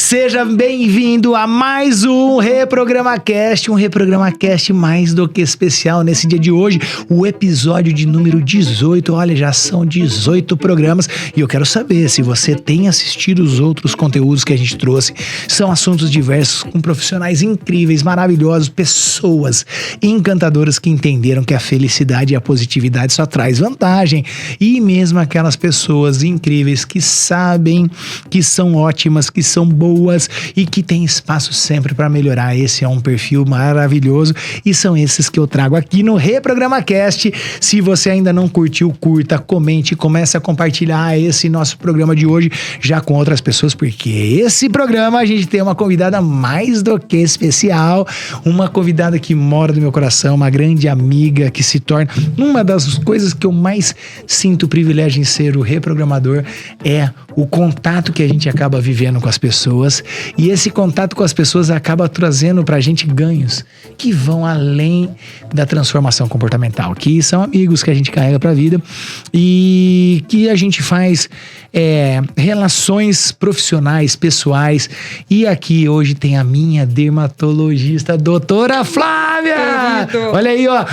Seja bem-vindo a mais um ReprogramaCast, um ReprogramaCast mais do que especial nesse dia de hoje, o episódio de número 18, olha, já são 18 programas e eu quero saber se você tem assistido os outros conteúdos que a gente trouxe, são assuntos diversos com profissionais incríveis, maravilhosos, pessoas encantadoras que entenderam que a felicidade e a positividade só traz vantagem e mesmo aquelas pessoas incríveis que sabem que são ótimas, que são boas e que tem espaço sempre para melhorar. Esse é um perfil maravilhoso e são esses que eu trago aqui no ReprogramaCast. Se você ainda não curtiu, curta, comente, comece a compartilhar esse nosso programa de hoje já com outras pessoas, porque esse programa a gente tem uma convidada mais do que especial, uma convidada que mora no meu coração, uma grande amiga que se torna uma das coisas que eu mais sinto privilégio em ser o reprogramador, é o contato que a gente acaba vivendo com as pessoas, e esse contato com as pessoas acaba trazendo pra gente ganhos que vão além da transformação comportamental, que são amigos que a gente carrega pra vida e que a gente faz relações profissionais, pessoais. E aqui hoje tem a minha dermatologista, doutora Flávia! Olha aí, ó,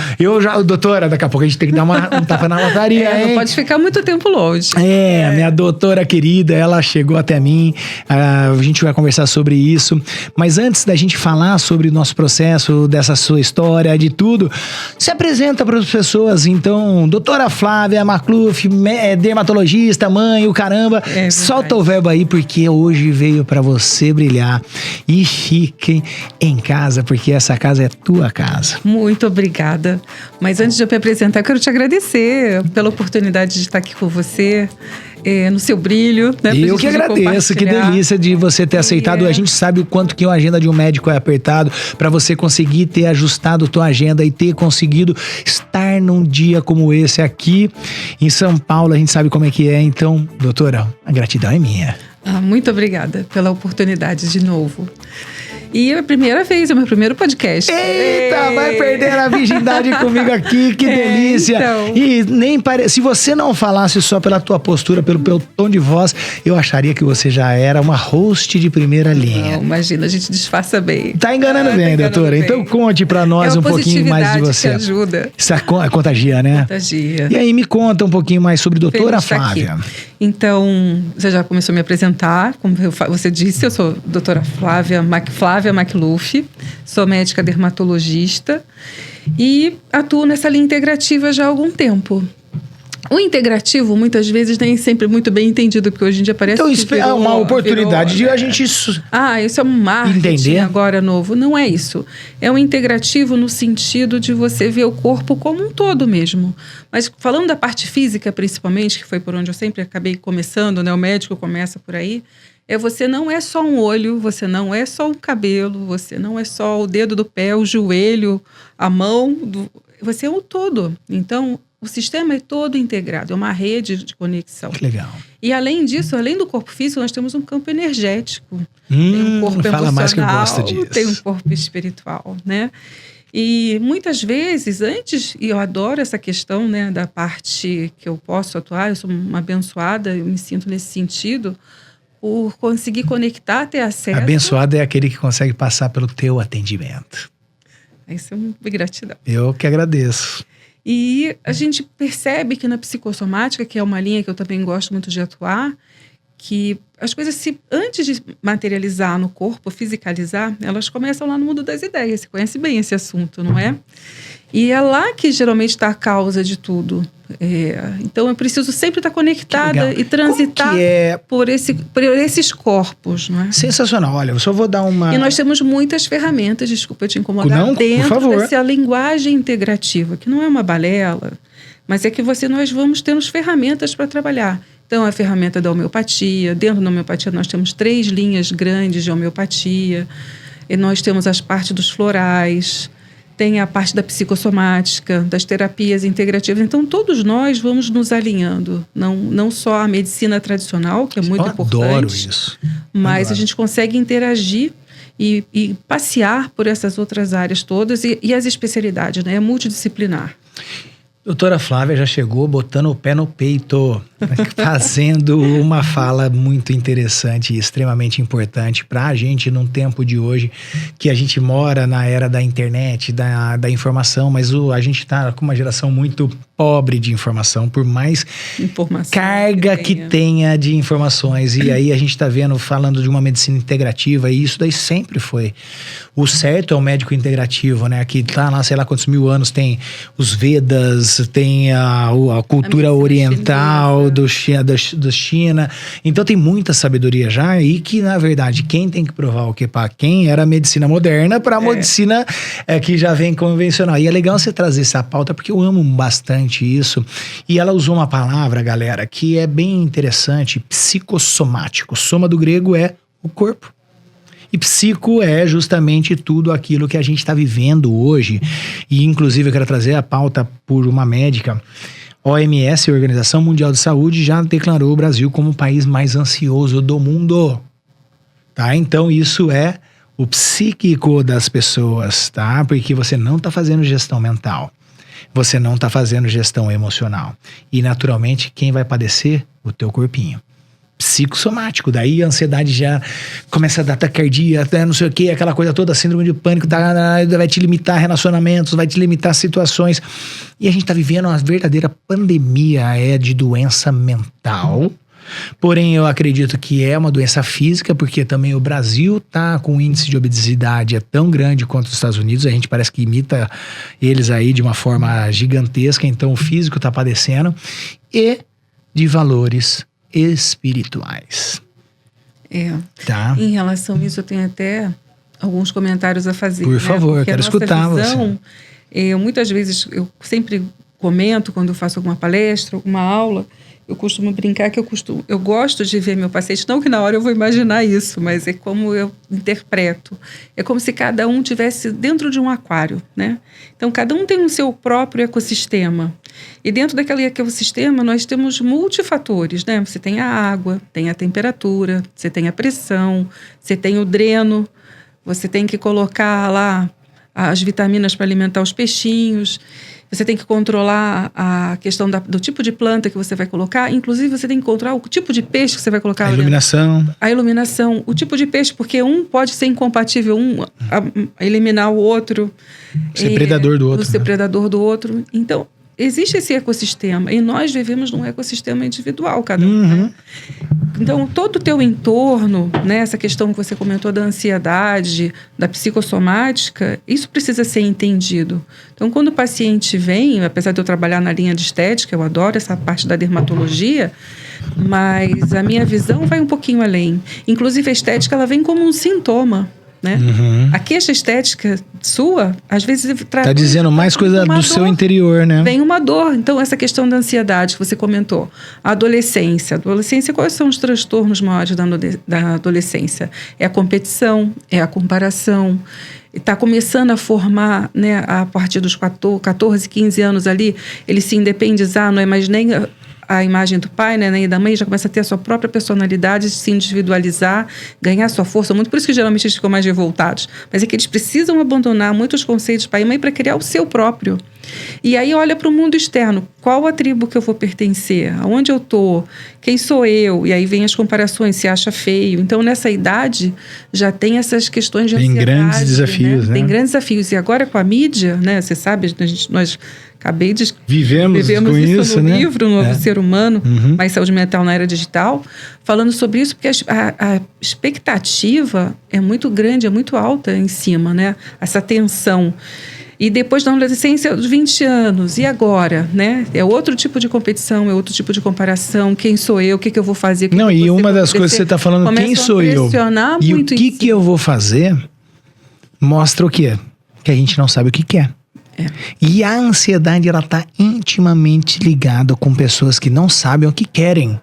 doutora, daqui a pouco a gente tem que dar um tapa na lataria, hein? Não pode ficar muito tempo longe. A minha doutora querida, ela chegou até mim, a gente vai conversar sobre isso, mas antes da gente falar sobre o nosso processo, dessa sua história, de tudo, se apresenta para as pessoas. Então, doutora Flávia Macluf, dermatologista, mãe, o caramba, solta o verbo aí, porque hoje veio para você brilhar, e fiquem em casa, porque essa casa é tua casa. Muito obrigada, mas antes de eu me apresentar, eu quero te agradecer pela oportunidade de estar aqui com você, no seu brilho, né? Eu que agradeço, que delícia de você ter aceitado. A gente sabe o quanto que a agenda de um médico é apertado para você conseguir ter ajustado tua agenda e ter conseguido estar num dia como esse aqui em São Paulo. A gente sabe como é que é, então, doutora, a gratidão é minha. Muito obrigada pela oportunidade de novo. E é a primeira vez, é o meu primeiro podcast. Eita, vai perder a virgindade comigo aqui, que delícia. Então. E nem se você não falasse só pela tua postura, pelo tom de voz, eu acharia que você já era uma host de primeira linha. Não, imagina, a gente disfarça bem. Tá enganando bem, doutora. Bem. Então conte pra nós um pouquinho mais de você. Que ajuda. Isso contagia, né? Contagia. E aí, me conta um pouquinho mais sobre doutora Flávia. Então, você já começou a me apresentar, como você disse, eu sou doutora Flávia Macluf, sou médica dermatologista e atuo nessa linha integrativa já há algum tempo. O integrativo, muitas vezes, nem sempre muito bem entendido, porque hoje em dia parece que é uma oportunidade de a gente... isso é um marketing entender. Agora novo. Não é isso. É um integrativo no sentido de você ver o corpo como um todo mesmo. Mas falando da parte física, principalmente, que foi por onde eu sempre acabei começando, né? O médico começa por aí. Você não é só um olho, você não é só um cabelo, você não é só o dedo do pé, o joelho, a mão, você é o todo. Então, o sistema é todo integrado, é uma rede de conexão. Que legal. E além disso, além do corpo físico, nós temos um campo energético. Tem um corpo fala emocional, mais que eu gosto disso. Tem um corpo espiritual, né? E muitas vezes, e eu adoro essa questão, né, da parte que eu posso atuar, eu sou uma abençoada, eu me sinto nesse sentido, por conseguir conectar, ter acesso. Abençoado é aquele que consegue passar pelo teu atendimento. Isso é uma gratidão. Eu que agradeço. E a gente percebe que na psicossomática, que é uma linha que eu também gosto muito de atuar, que as coisas, antes de materializar no corpo, fisicalizar, elas começam lá no mundo das ideias. Você conhece bem esse assunto, não é? E é lá que geralmente está a causa de tudo. Então eu preciso sempre estar conectada e transitar por esses corpos, não é? Sensacional. Olha, eu só vou dar uma... E nós temos muitas ferramentas, desculpa eu te incomodar, não, dentro dessa linguagem integrativa, que não é uma balela, mas é que nós vamos ter ferramentas para trabalhar. Então, a ferramenta da homeopatia, dentro da homeopatia nós temos 3 linhas grandes de homeopatia, e nós temos as partes dos florais, tem a parte da psicossomática, das terapias integrativas. Então, todos nós vamos nos alinhando. Não só a medicina tradicional, que é muito importante. Adoro isso. Mas a gente consegue interagir e passear por essas outras áreas todas e as especialidades, né? É multidisciplinar. Doutora Flávia já chegou botando o pé no peito, fazendo uma fala muito interessante e extremamente importante para a gente num tempo de hoje, que a gente mora na era da internet, da informação, mas a gente está com uma geração muito pobre de informação, por mais carga que tenha de informações. E aí a gente está falando de uma medicina integrativa, e isso daí sempre foi. O certo é o médico integrativo, né? Que tá lá, sei lá quantos mil anos, tem os Vedas, tem a cultura oriental do China. Então tem muita sabedoria já, e que, na verdade, quem tem que provar o que para quem era a medicina moderna para a medicina que já vem convencional. E é legal você trazer essa pauta, porque eu amo bastante isso. E ela usou uma palavra, galera, que é bem interessante, psicossomático. Soma do grego é o corpo. E psico é justamente tudo aquilo que a gente está vivendo hoje. E, inclusive, eu quero trazer a pauta por uma médica. OMS, Organização Mundial de Saúde, já declarou o Brasil como o país mais ansioso do mundo. Tá? Então, isso é o psíquico das pessoas, tá? Porque você não está fazendo gestão mental. Você não está fazendo gestão emocional. E, naturalmente, quem vai padecer? O teu corpinho. Psicossomático, daí a ansiedade já começa a dar taquicardia, até não sei o que, aquela coisa toda, síndrome de pânico, vai te limitar relacionamentos, vai te limitar situações. E a gente tá vivendo uma verdadeira pandemia de doença mental. Porém, eu acredito que é uma doença física, porque também o Brasil tá com um índice de obesidade tão grande quanto os Estados Unidos, a gente parece que imita eles aí de uma forma gigantesca, então o físico tá padecendo, e de valores espirituais. Tá? Em relação a isso, eu tenho até alguns comentários a fazer. Por favor, quero escutar você. Muitas vezes, eu sempre comento quando eu faço alguma palestra, alguma aula, eu costumo brincar que eu gosto de ver meu paciente, não que na hora eu vou imaginar isso, mas é como eu interpreto. É como se cada um tivesse dentro de um aquário, né? Então, cada um tem o seu próprio ecossistema. E dentro daquele ecossistema, nós temos multifatores, né? Você tem a água, tem a temperatura, você tem a pressão, você tem o dreno, você tem que colocar lá as vitaminas para alimentar os peixinhos. Você tem que controlar a questão do tipo de planta que você vai colocar. Inclusive, você tem que controlar o tipo de peixe que você vai colocar. A iluminação. A iluminação. O tipo de peixe, porque um pode ser incompatível, a eliminar o outro. Ser predador do outro. Ser predador do outro. Então, existe esse ecossistema. E nós vivemos num ecossistema individual, cada um. Né? Então, todo o teu entorno, né, essa questão que você comentou da ansiedade, da psicossomática, isso precisa ser entendido. Então, quando o paciente vem, apesar de eu trabalhar na linha de estética, eu adoro essa parte da dermatologia, mas a minha visão vai um pouquinho além. Inclusive, a estética, ela vem como um sintoma. Né? A queixa estética sua, às vezes... Está dizendo mais coisa do seu interior, né? Vem uma dor. Então, essa questão da ansiedade que você comentou. A adolescência. Quais são os transtornos maiores da adolescência? É a competição, é a comparação. Está começando a formar, né, a partir dos 14, 15 anos ali, ele se independizar, não é mais nem a imagem do pai, né, nem da mãe, já começa a ter a sua própria personalidade, se individualizar, ganhar sua força. Muito por isso que geralmente eles ficam mais revoltados. Mas é que eles precisam abandonar muitos conceitos de pai e mãe para criar o seu próprio. E aí olha para o mundo externo. Qual a tribo que eu vou pertencer? Aonde eu estou? Quem sou eu? E aí vem as comparações, se acha feio. Então, nessa idade, já tem essas questões de ansiedade. Tem grandes desafios, né? Tem grandes desafios. E agora com a mídia, né? Você sabe, nós vivemos com isso, no né? livro Novo Ser Humano, Mais Saúde Mental na Era Digital, falando sobre isso, porque a expectativa é muito grande, é muito alta em cima, né? Essa tensão. E depois da adolescência, aos 20 anos, e agora, né? É outro tipo de competição, é outro tipo de comparação. Quem sou eu? O que eu vou fazer? Não, e uma das coisas que você está falando, quem sou eu? E o que eu vou fazer, mostra o quê? Que a gente não sabe o que quer. E a ansiedade, ela está intimamente ligada com pessoas que não sabem o que querem.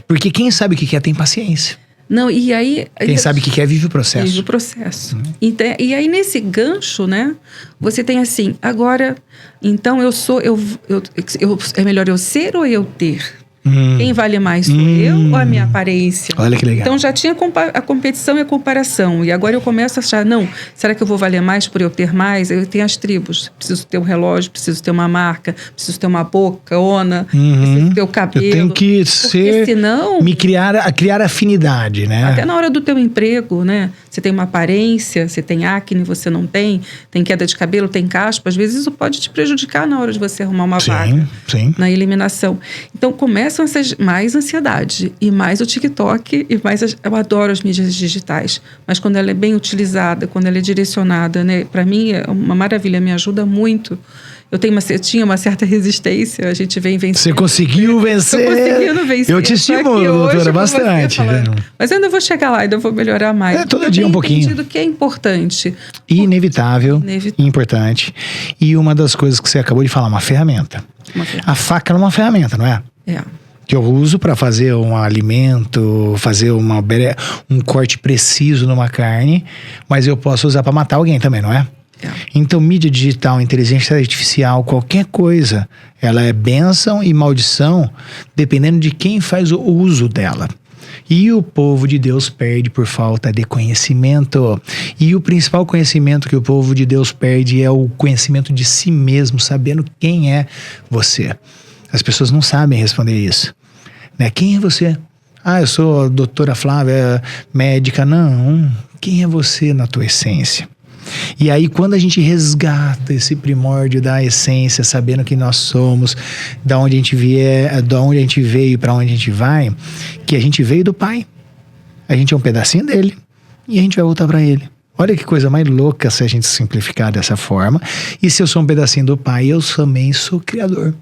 Porque quem sabe o que quer tem paciência. Não, e aí... Quem sabe o que quer vive o processo. Vive o processo. Então, e aí, nesse gancho, né? Você tem assim, agora... Então, é melhor eu ser ou eu ter? Quem vale mais sou eu ou a minha aparência? Olha que legal. Então já tinha a competição e a comparação. E agora eu começo a achar, não, será que eu vou valer mais por eu ter mais? Eu tenho as tribos. Preciso ter um relógio, preciso ter uma marca, preciso ter uma boca, preciso ter o cabelo. Eu tenho que senão, criar afinidade, né? Até na hora do teu emprego, né? Você tem uma aparência, você tem acne, você não tem queda de cabelo, tem caspa. Às vezes isso pode te prejudicar na hora de você arrumar uma vaga na eliminação. Então começam mais ansiedade e mais o TikTok e mais eu adoro as mídias digitais, mas quando ela é bem utilizada, quando ela é direcionada, né? Para mim é uma maravilha, me ajuda muito. Eu tinha uma certa resistência, a gente vem vencendo. Você conseguiu vencer? Eu conseguindo vencer. Eu te estimulo, doutora, bastante. Mas eu ainda vou chegar lá, ainda vou melhorar mais. Todo dia um pouquinho. Eu tenho entendido que é importante. Inevitável, importante. E uma das coisas que você acabou de falar, uma ferramenta. A faca é uma ferramenta, não é? É. Que eu uso para fazer um alimento, fazer um corte preciso numa carne, mas eu posso usar para matar alguém também, não é? Então, mídia digital, inteligência artificial, qualquer coisa, ela é bênção e maldição, dependendo de quem faz o uso dela. E o povo de Deus perde por falta de conhecimento. E o principal conhecimento que o povo de Deus perde é o conhecimento de si mesmo, sabendo quem é você. As pessoas não sabem responder isso, né? Quem é você? Eu sou a doutora Flávia, médica. Não, quem é você na tua essência? E aí quando a gente resgata esse primórdio da essência, sabendo que nós somos, da onde a gente veio e para onde a gente vai, que a gente veio do Pai, a gente é um pedacinho dele e a gente vai voltar para ele. Olha que coisa mais louca se a gente simplificar dessa forma. E se eu sou um pedacinho do Pai, eu também sou criador.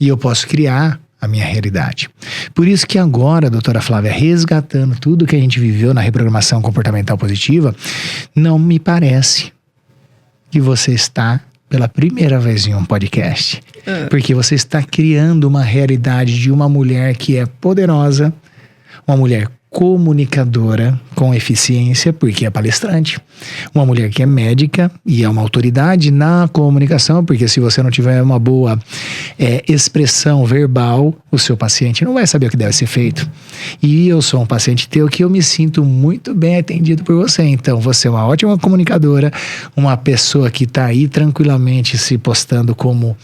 E eu posso criar a minha realidade. Por isso que agora, doutora Flávia, resgatando tudo que a gente viveu na reprogramação comportamental positiva, não me parece que você está pela primeira vez em um podcast. Porque você está criando uma realidade de uma mulher que é poderosa, uma mulher comunicadora com eficiência, porque é palestrante. Uma mulher que é médica e é uma autoridade na comunicação, porque se você não tiver uma boa expressão verbal, o seu paciente não vai saber o que deve ser feito. E eu sou um paciente teu que eu me sinto muito bem atendido por você. Então, você é uma ótima comunicadora, uma pessoa que está aí tranquilamente se postando como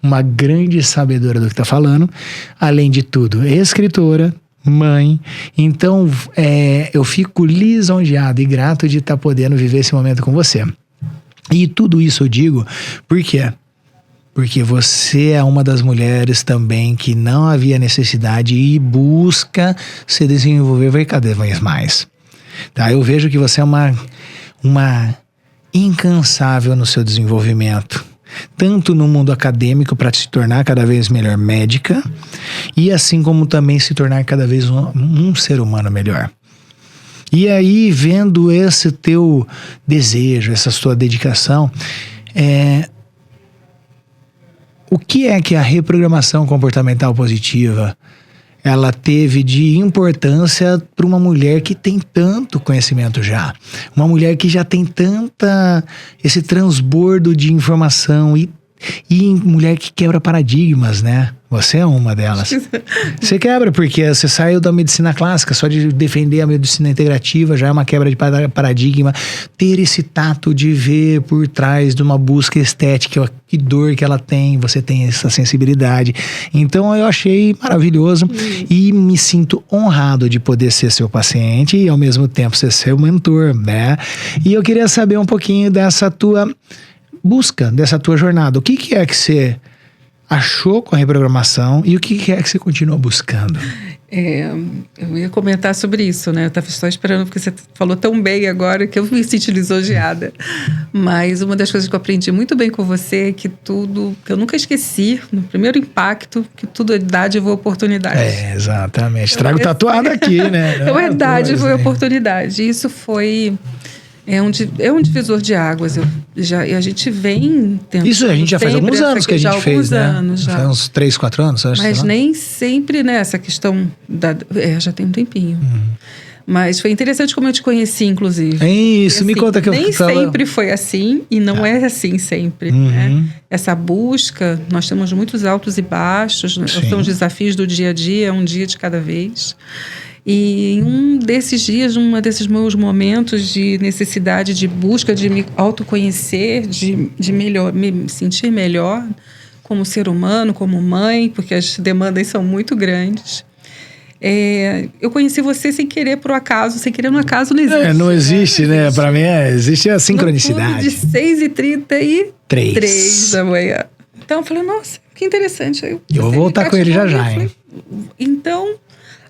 uma grande sabedora do que está falando. Além de tudo, escritora, mãe. Então eu fico lisonjeado e grato de estar podendo viver esse momento com você. E tudo isso eu digo por quê? Porque você é uma das mulheres também que não havia necessidade e busca se desenvolver cada vez mais. Tá? Eu vejo que você é uma incansável no seu desenvolvimento, tanto no mundo acadêmico para se tornar cada vez melhor médica, e assim como também se tornar cada vez um ser humano melhor. E aí, vendo esse teu desejo, essa tua dedicação, o que é que a reprogramação comportamental positiva ela teve de importância para uma mulher que tem tanto conhecimento já? Uma mulher que já tem esse transbordo de informação e mulher que quebra paradigmas, né? Você é uma delas. Você quebra, porque você saiu da medicina clássica, só de defender a medicina integrativa já é uma quebra de paradigma. Ter esse tato de ver por trás de uma busca estética, que dor que ela tem, você tem essa sensibilidade. Então eu achei maravilhoso e me sinto honrado de poder ser seu paciente e ao mesmo tempo ser seu mentor, né? E eu queria saber um pouquinho dessa tua busca, dessa tua jornada. O que é que você achou com a reprogramação e o que é que você continua buscando? Eu ia comentar sobre isso, né? Eu estava só esperando, porque você falou tão bem agora que eu me senti lisonjeada. Mas uma das coisas que eu aprendi muito bem com você é que tudo, que eu nunca esqueci, no primeiro impacto, que tudo é dádiva ou oportunidade. Exatamente. Trago tatuado aqui, né? Então é dádiva ou oportunidade. Isso foi... É um divisor de águas. A gente vem tendo... Isso a gente já faz alguns anos que a gente fez, né? Anos, já. Faz uns 3, 4 anos, acho. Mas nem sempre, né? Essa questão... já tem um tempinho. Mas foi interessante como eu te conheci, inclusive. É isso, me conta que eu nem tava... sempre foi assim e não é assim sempre, né? Essa busca, nós temos muitos altos e baixos, são os desafios do dia a dia, um dia de cada vez. E em um desses dias, desses meus momentos de necessidade, de busca, de me autoconhecer, de me sentir melhor como ser humano, como mãe, porque as demandas são muito grandes. Eu conheci você sem querer, por acaso. Sem querer, no acaso não existe. Não existe, né? Pra mim, existe a sincronicidade. De 6h33 da manhã. Então, eu falei, nossa, que interessante. Eu vou voltar com ele já, hein? Então,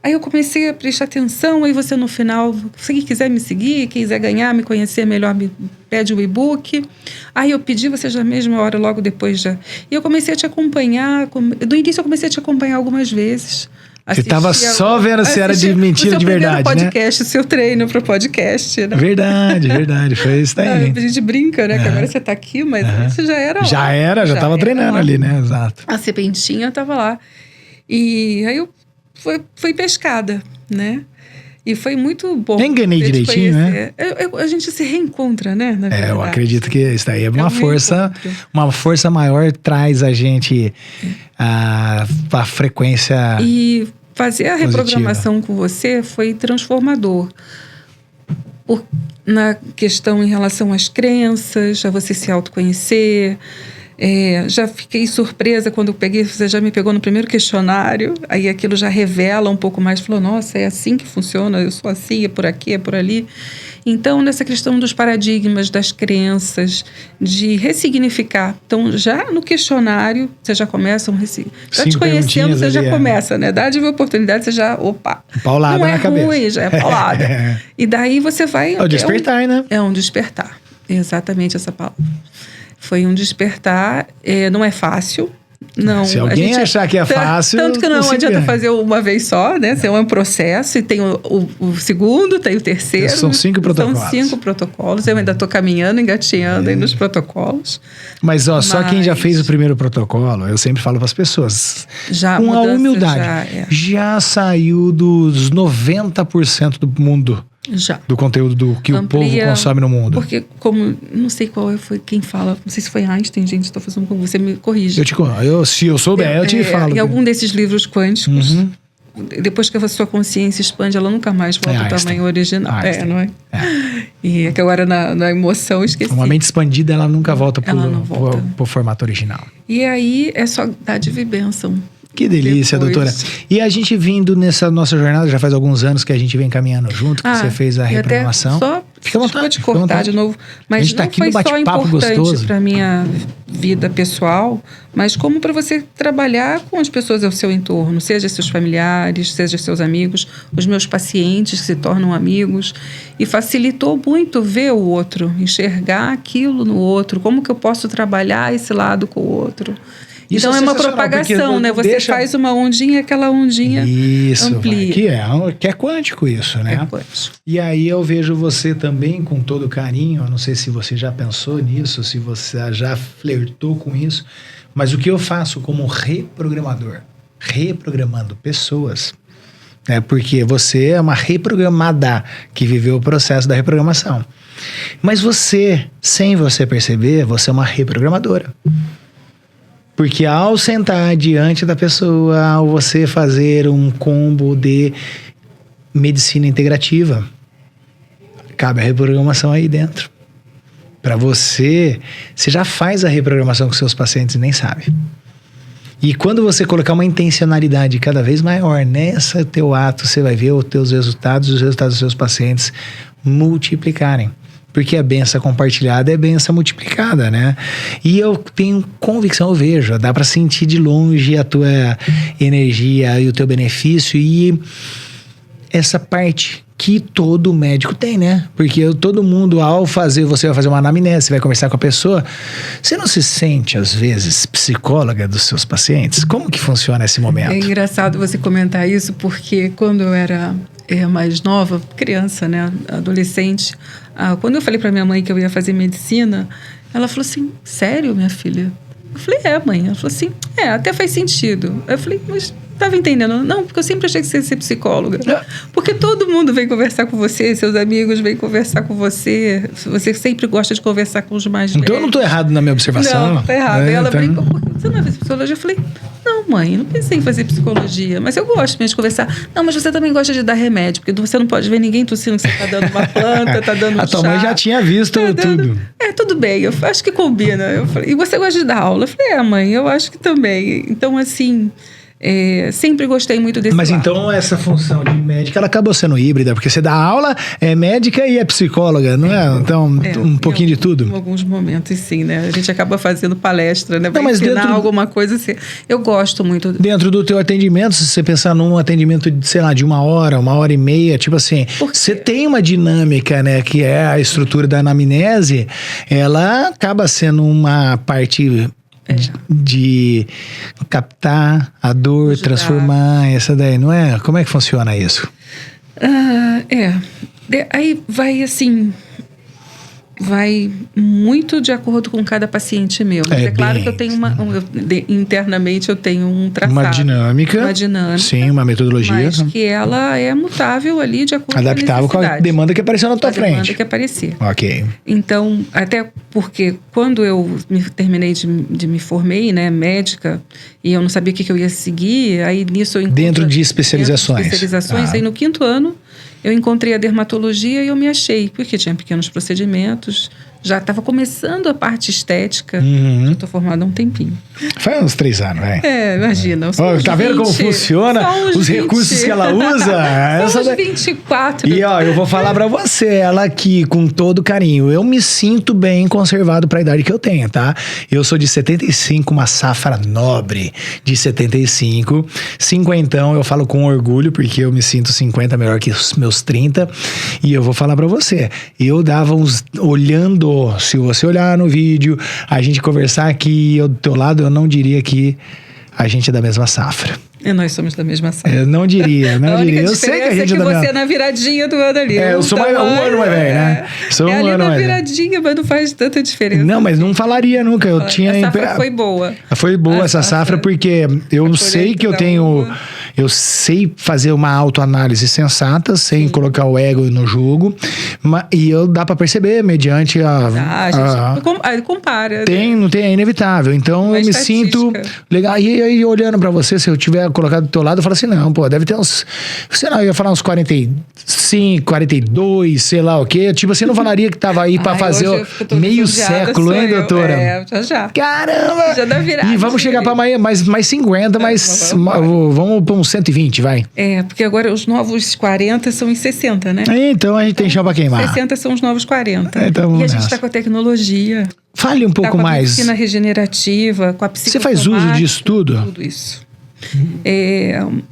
aí eu comecei a prestar atenção. Aí você, no final, se quiser me seguir, quiser ganhar, me conhecer melhor, me pede o e-book. Aí eu pedi, você já mesma hora, logo depois já. E eu comecei a te acompanhar. Do início, eu comecei a te acompanhar algumas vezes. Você estava só vendo se era de mentira ou de verdade, podcast, né? O seu treino para podcast, né? Verdade. Foi isso daí. A gente brinca, né? Que agora você está aqui, mas isso já era já estava treinando ali, né? Exato. A sementinha estava lá. E aí eu fui pescada, né? E foi muito bom. Nem enganei direitinho, né? A gente se reencontra, né? Na verdade. Eu acredito que isso daí é uma força maior, traz a gente a frequência. E fazer a reprogramação com você foi transformador. Na questão em relação às crenças, a você se autoconhecer. Já fiquei surpresa quando você já me pegou no primeiro questionário, aí aquilo já revela um pouco mais, falou, nossa, é assim que funciona, eu sou assim, é por aqui, é por ali. Então, nessa questão dos paradigmas, das crenças, de ressignificar. Então, já no questionário, você já começa já te conhecendo, você já começa, né? Dádiva e oportunidade, você já, paulada não é na cabeça. ruim, já é paulada. E daí você vai... É o despertar, né? É um despertar, exatamente essa palavra. Foi um despertar, não é fácil. Não, se alguém achar que é fácil... Tanto que não adianta fazer uma vez só, né? É um processo e tem o segundo, tem o terceiro. São 5 protocolos. São 5 protocolos. Eu ainda estou caminhando, engatinhando aí nos protocolos. Mas só quem já fez o primeiro protocolo, eu sempre falo para as pessoas, com a humildade, já saiu dos 90% do mundo. Já. Do conteúdo que o povo consome no mundo. Porque, não sei qual foi quem fala, não sei se foi Einstein, gente, estou fazendo com você, me corrige. Se eu souber, eu te falo. Em algum desses livros quânticos, depois que a sua consciência expande, ela nunca mais volta ao tamanho original. Não é? E é que agora na emoção eu esqueci. Uma mente expandida, ela nunca volta pro formato original. E aí é só dádiva e bênção. Que delícia, doutora. E a gente vindo nessa nossa jornada, já faz alguns anos que a gente vem caminhando junto, que você fez a reprogramação. Fica à vontade de cortar de novo. Mas a gente não tá foi só importante para minha vida pessoal, mas como para você trabalhar com as pessoas ao seu entorno, seja seus familiares, seja seus amigos, os meus pacientes que se tornam amigos. E facilitou muito ver o outro, enxergar aquilo no outro, como que eu posso trabalhar esse lado com o outro. Então é uma propagação, né? Você faz uma ondinha, aquela ondinha amplia. Que é quântico isso, né? É quântico. E aí eu vejo você também com todo carinho, eu não sei se você já pensou nisso, se você já flertou com isso, mas o que eu faço como reprogramador, reprogramando pessoas, né? Porque você é uma reprogramada que viveu o processo da reprogramação. Mas você, sem você perceber, você é uma reprogramadora. Porque ao sentar diante da pessoa, ao você fazer um combo de medicina integrativa, cabe a reprogramação aí dentro. Para você já faz a reprogramação com seus pacientes e nem sabe. E quando você colocar uma intencionalidade cada vez maior nesse teu ato, você vai ver os teus resultados e os resultados dos seus pacientes multiplicarem. Porque a benção compartilhada é benção multiplicada, né? E eu tenho convicção, eu vejo, dá para sentir de longe a tua energia e o teu benefício e essa parte que todo médico tem, né? Porque todo mundo, você vai fazer uma anamnese, você vai conversar com a pessoa, você não se sente, às vezes, psicóloga dos seus pacientes? Como que funciona esse momento? É engraçado você comentar isso, porque quando eu era mais nova, criança, né, adolescente, quando eu falei para minha mãe que eu ia fazer medicina, ela falou assim, sério, minha filha? Eu falei, mãe. Ela falou assim, até faz sentido. Eu falei, mas estava entendendo. Não, porque eu sempre achei que você ia ser psicóloga. Porque todo mundo vem conversar com você, seus amigos vêm conversar com você. Você sempre gosta de conversar com os mais velhos. Então eu não estou errado na minha observação. Não, tá errado. Ela brincou, por que você não vai fazer psicologia? Eu falei, não, mãe, não pensei em fazer psicologia, mas eu gosto mesmo de conversar. Não, mas você também gosta de dar remédio, porque você não pode ver ninguém tossindo que você tá dando uma planta, tá dando um chá. A tua mãe já tinha visto tudo. Tudo bem, eu acho que combina. Eu falei, e você gosta de dar aula? Eu falei, mãe, eu acho que também. Então, assim, sempre gostei muito desse Mas lado. então essa função de médica, ela acabou sendo híbrida, porque você dá aula, é médica e é psicóloga, não é? Então, um pouquinho de tudo. Em alguns momentos, sim, né? A gente acaba fazendo palestra, né? Pra Não, mas ensinar dentro- alguma coisa. Assim. Eu gosto muito. Dentro do teu atendimento, se você pensar num atendimento de, sei lá, de 1 hora e meia, tipo assim, você tem uma dinâmica, né, que é a estrutura da anamnese, ela acaba sendo uma parte de captar a dor, Ajudar. transformar, essa daí, não é? Como é que funciona isso? Aí vai assim. Vai muito de acordo com cada paciente meu. Mas é claro bem- que eu tenho internamente eu tenho um traçado. Uma dinâmica. Uma dinâmica. Sim, uma metodologia. Mas que ela é mutável ali de acordo Adaptável com a com a necessidade. demanda que apareceu na tua A demanda frente. que aparecer. Ok. Então, até porque quando eu terminei de me formei, né, médica, e eu não sabia o que eu ia seguir, aí nisso eu encontrei... Dentro de especializações. Aí no 5º ano, eu encontrei a dermatologia e eu me achei, porque tinha pequenos procedimentos, já estava começando a parte estética, eu estou formada há um tempinho. Faz uns 3 anos, velho. Imagina. Tá vendo como funciona? Os recursos que ela usa? São uns Essa 24. E ó, eu vou falar pra você, ela aqui, com todo carinho, eu me sinto bem conservado pra idade que eu tenho, tá? Eu sou de 75, uma safra nobre de 75. 50, eu falo com orgulho, porque eu me sinto 50 melhor que os meus 30. E eu vou falar pra você, eu dava uns... Olhando, se você olhar no vídeo, a gente conversar aqui, eu do teu lado, eu não diria que a gente é da mesma safra. E nós somos da mesma safra. Eu não diria, não A única diria. Eu sei que a gente diferença é que é da você mesma... é na viradinha do ano ali. eu sou um ano mais velho, né? Sou um ali ano na mais velho. viradinha, mas não faz tanta diferença. Não, mas não falaria nunca. Eu tinha... A safra foi boa. Foi boa essa safra, porque eu sei que eu tenho... Eu sei fazer uma autoanálise sensata, sem colocar o ego no jogo. E dá pra perceber, mediante compara. Não tem, é inevitável. Então Uma eu me estatística. sinto legal. E aí, olhando pra você, se eu tiver colocado do teu lado, eu falo assim, não, pô, deve ter uns, sei lá, eu ia falar uns 45, 42, sei lá o quê. Tipo assim, eu não falaria que tava aí pra fazer meio século, hein, doutora? Já. Caramba! Já dá virada. E vamos chegar pra mais 50, vamos pra uns 120, vai. Porque agora os novos 40 são em 60, né? Então a gente tem chão pra queimar. 60 são os novos 40. Então, e a gente tá com a tecnologia. Fale um pouco com a mais. medicina regenerativa, com a psicosomática. Você faz uso disso tudo? Tudo isso.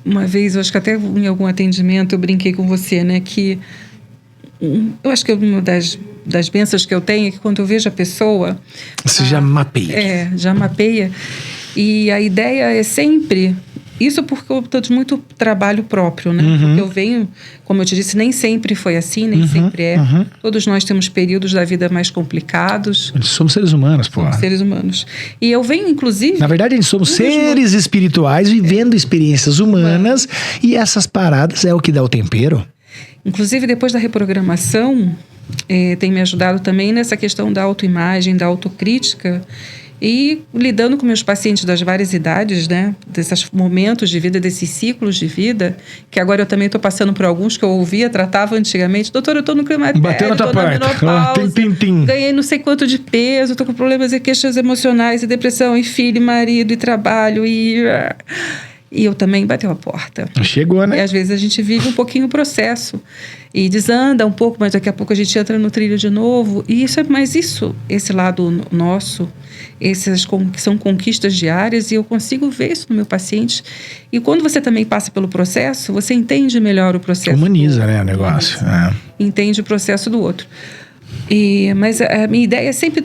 Uma vez, eu acho que até em algum atendimento eu brinquei com você, né? Que eu acho que uma das bênçãos que eu tenho é que quando eu vejo a pessoa... Você já mapeia. Já mapeia. E a ideia é sempre... Isso porque eu estou de muito trabalho próprio, né? Porque eu venho, como eu te disse, nem sempre foi assim, nem sempre é. Todos nós temos períodos da vida mais complicados. Somos seres humanos, pô. Somos seres humanos. E eu venho, inclusive... Na verdade, a gente somos seres espirituais vivendo experiências humanas e essas paradas é o que dá o tempero. Inclusive, depois da reprogramação, tem me ajudado também nessa questão da autoimagem, da autocrítica e lidando com meus pacientes das várias idades, né? Desses momentos de vida, desses ciclos de vida, que agora eu também estou passando por alguns que eu ouvia, tratava antigamente. Doutor, eu estou no climatério, bateu na tua porta. Ganhei não sei quanto de peso, estou com problemas e queixas emocionais, e depressão, e filho, e marido, e trabalho, e eu também bateu a porta. Chegou, né? E às vezes a gente vive um pouquinho o processo e desanda um pouco, mas daqui a pouco a gente entra no trilho de novo. E esse lado nosso, essas que são conquistas diárias, e eu consigo ver isso no meu paciente. E quando você também passa pelo processo, você entende melhor o processo. Humaniza, né, o negócio. Entende o processo do outro. Mas a minha ideia é sempre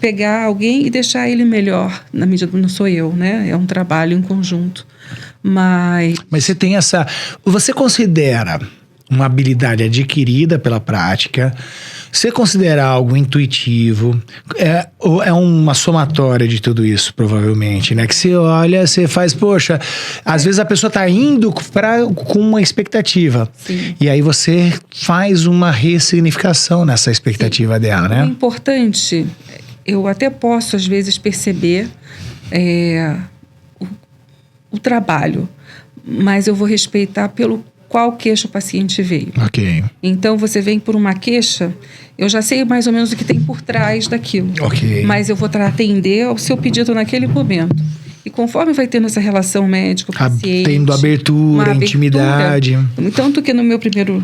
pegar alguém e deixar ele melhor, na medida que não sou eu, né? É um trabalho em conjunto. Mas você tem você considera uma habilidade adquirida pela prática, Você considera algo intuitivo? É uma somatória de tudo isso, provavelmente, né? Que você olha, você faz, poxa, às vezes a pessoa tá indo com uma expectativa. Sim. E aí você faz uma ressignificação nessa expectativa dela, né? É importante, eu até posso, às vezes, perceber o trabalho, mas eu vou respeitar pelo qual queixa o paciente veio. Ok. Então, você vem por uma queixa, eu já sei mais ou menos o que tem por trás daquilo. Ok. Mas eu vou atender ao seu pedido naquele momento. E conforme vai tendo essa relação médico-paciente... Tendo abertura, intimidade. Tanto que no meu primeiro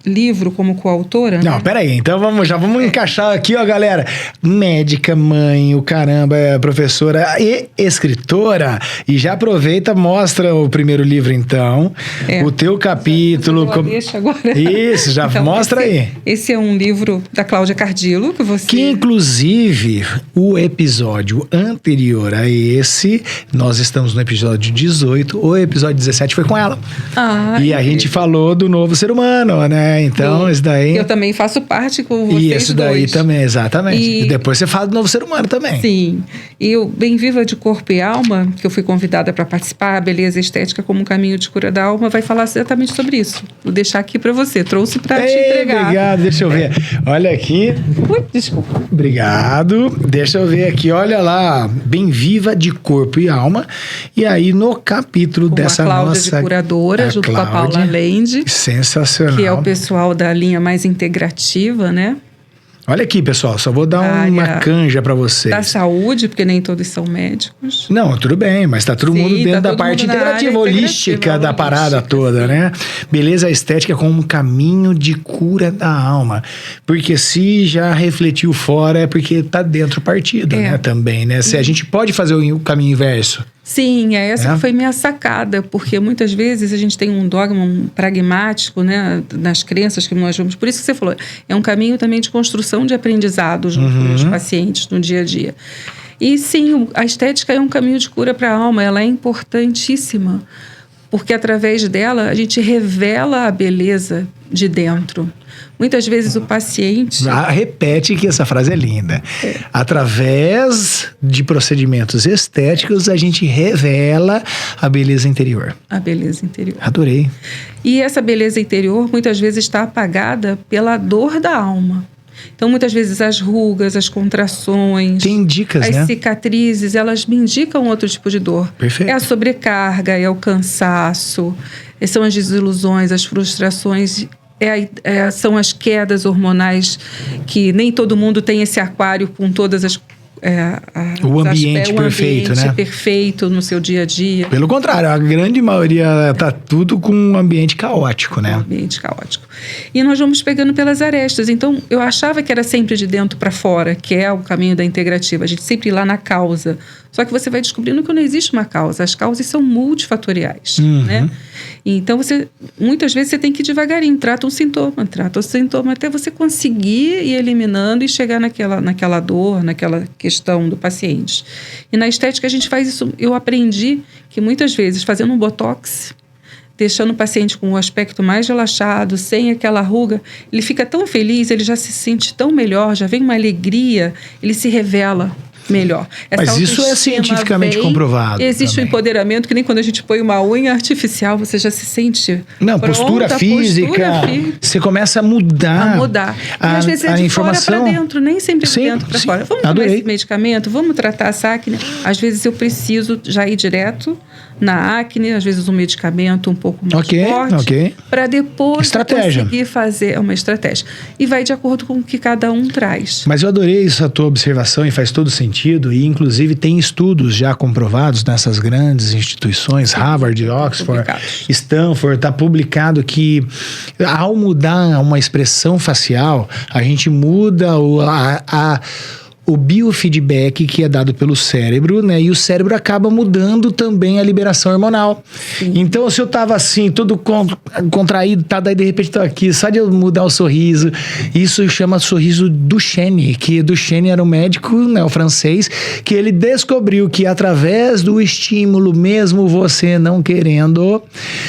livro como coautora... Não, peraí. Então já vamos encaixar aqui, ó, galera. Médica, mãe, o caramba, professora e escritora. E já aproveita, mostra o primeiro livro, então. O teu capítulo... Deixa agora. Isso, já então, mostra aí. Esse é um livro da Cláudia Cardillo, que você... Que, inclusive, o episódio anterior a esse, nós estamos no episódio 18, o episódio 17 foi com ela. E a gente falou do novo ser humano, né? Então, isso daí... Eu também faço parte com vocês E isso daí também, exatamente. E depois você fala do novo ser humano também. Sim. E o Bem Viva de Corpo e Alma, que eu fui convidada para participar, a Beleza Estética como um Caminho de Cura da Alma, vai falar exatamente sobre isso. Vou deixar aqui para você. Trouxe para te entregar. Obrigado. Deixa eu ver. Olha aqui. Ui, desculpa. Obrigado. Deixa eu ver aqui. Olha lá. Bem Viva de Corpo e Alma. E aí, no capítulo com dessa a Cláudia nossa... de curadora, junto com a Paula Lende. Sensacional. Que é o pessoal da linha mais integrativa, né? Olha aqui, pessoal, só vou dar uma canja para vocês. Da saúde, porque nem todos são médicos. Não, tudo bem, mas tá todo mundo dentro da parte integrativa, holística da parada toda, né? Beleza estética como um caminho de cura da alma. Porque se já refletiu fora, é porque tá dentro partido, né? Também, né? Se a gente pode fazer o caminho inverso. Sim, essa foi minha sacada, porque muitas vezes a gente tem um dogma pragmático, né, nas crenças que nós vamos. Por isso que você falou, é um caminho também de construção de aprendizado junto com os pacientes no dia a dia. E sim, a estética é um caminho de cura para a alma, ela é importantíssima, porque através dela a gente revela a beleza de dentro. Muitas vezes o paciente... repete que essa frase é linda. Através de procedimentos estéticos, a gente revela a beleza interior. A beleza interior. Adorei. E essa beleza interior, muitas vezes, está apagada pela dor da alma. Então, muitas vezes, as rugas, as contrações... Tem dicas, as cicatrizes, elas me indicam outro tipo de dor. Perfeito. É a sobrecarga, é o cansaço, são as desilusões, as frustrações... são as quedas hormonais, que nem todo mundo tem esse aquário com todas as... o ambiente perfeito, né? Perfeito no seu dia a dia. Pelo contrário, a grande maioria tá tudo com um ambiente caótico, né? Um ambiente caótico. E nós vamos pegando pelas arestas. Então, eu achava que era sempre de dentro para fora, que é o caminho da integrativa. A gente sempre ir lá na causa. Só que você vai descobrindo que não existe uma causa. As causas são multifatoriais, né? Então, muitas vezes você tem que ir devagarinho. Trata o sintoma até você conseguir ir eliminando e chegar naquela dor, naquela questão do paciente. E na estética a gente faz isso. Eu aprendi que muitas vezes fazendo um botox, deixando o paciente com o aspecto mais relaxado, sem aquela ruga, ele fica tão feliz, ele já se sente tão melhor, já vem uma alegria, ele se revela melhor. Mas isso é cientificamente comprovado. Existe um empoderamento, que nem quando a gente põe uma unha artificial, você já se sente postura física. Você começa a mudar. E às vezes é de informação... fora para dentro, nem sempre de dentro para fora. Vamos tomar esse medicamento, vamos tratar essa acne. Às vezes eu preciso já ir direto na acne, às vezes um medicamento um pouco mais forte, para depois conseguir fazer uma estratégia. E vai de acordo com o que cada um traz. Mas eu adorei essa tua observação e faz todo sentido, e inclusive tem estudos já comprovados nessas grandes instituições, Harvard, Oxford, Stanford, está publicado que ao mudar uma expressão facial, a gente muda o biofeedback que é dado pelo cérebro, né? E o cérebro acaba mudando também a liberação hormonal. Sim. Então, se eu tava assim, todo contraído, daí de repente tô aqui, só de eu mudar o sorriso, isso chama sorriso Duchenne, que Duchenne era um médico, né, o francês, que ele descobriu que através do estímulo, mesmo você não querendo,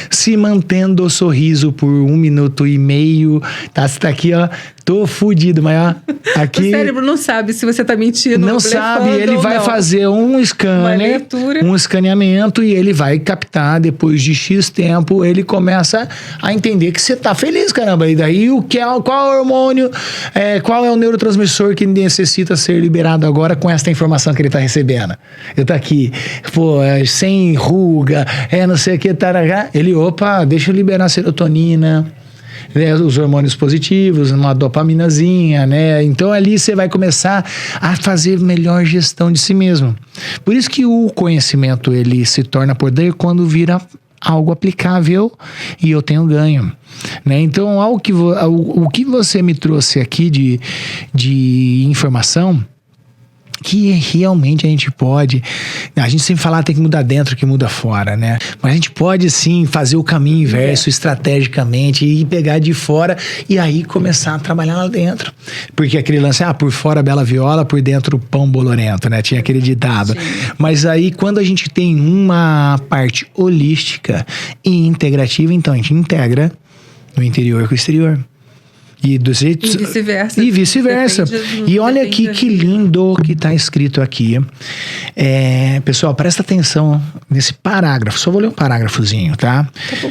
se mantendo o sorriso por 1 minuto e meio, tá aqui, ó, Tô fudido, mas ó, aqui... O cérebro não sabe se você tá mentindo. Não sabe, ele vai fazer um scanner, um escaneamento e ele vai captar depois de X tempo, ele começa a entender que você tá feliz, caramba. E daí qual é o hormônio, qual é o neurotransmissor que necessita ser liberado agora com essa informação que ele tá recebendo? Eu tô aqui, pô, sem ruga, não sei o que, tarará. Ele, opa, deixa eu liberar a serotonina, né, os hormônios positivos, uma dopaminazinha, né? Então ali você vai começar a fazer melhor gestão de si mesmo. Por isso que o conhecimento ele se torna poder quando vira algo aplicável e eu tenho ganho, né? Então o que você me trouxe aqui de informação, que realmente a gente sempre fala tem que mudar dentro que muda fora, né? Mas a gente pode sim fazer o caminho inverso estrategicamente e pegar de fora e aí começar a trabalhar lá dentro. Porque aquele lance, por fora bela viola, por dentro pão bolorento, né? Tinha aquele ditado. Sim. Mas aí quando a gente tem uma parte holística e integrativa, então a gente integra o interior com o exterior. E vice-versa. E vice-versa. E olha aqui que lindo que está escrito aqui. Pessoal, presta atenção nesse parágrafo. Só vou ler um parágrafozinho, tá? Tá bom.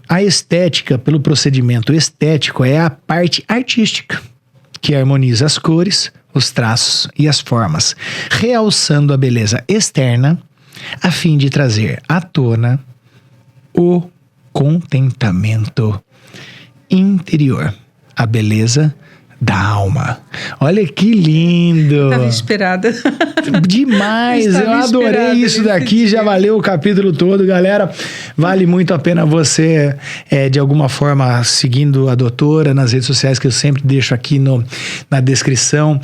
A estética, pelo procedimento estético, é a parte artística, que harmoniza as cores, os traços e as formas, realçando a beleza externa, a fim de trazer à tona o contentamento interior. A beleza da alma. Olha que lindo! Estava inspirada. Demais! Eu adorei isso daqui, já valeu o capítulo todo, galera. Vale muito a pena você, de alguma forma, seguindo a doutora nas redes sociais, que eu sempre deixo aqui na descrição,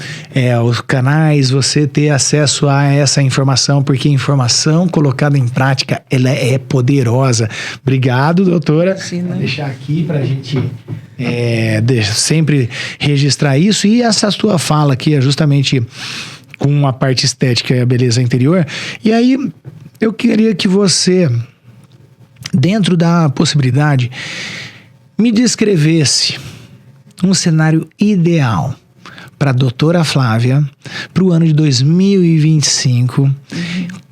os canais, você ter acesso a essa informação, porque a informação colocada em prática, ela é poderosa. Obrigado, doutora. Vou deixar aqui pra gente sempre registrar isso. E essa sua fala aqui é justamente com a parte estética e a beleza interior. E aí eu queria que você, dentro da possibilidade, me descrevesse um cenário ideal para a doutora Flávia para o ano de 2025.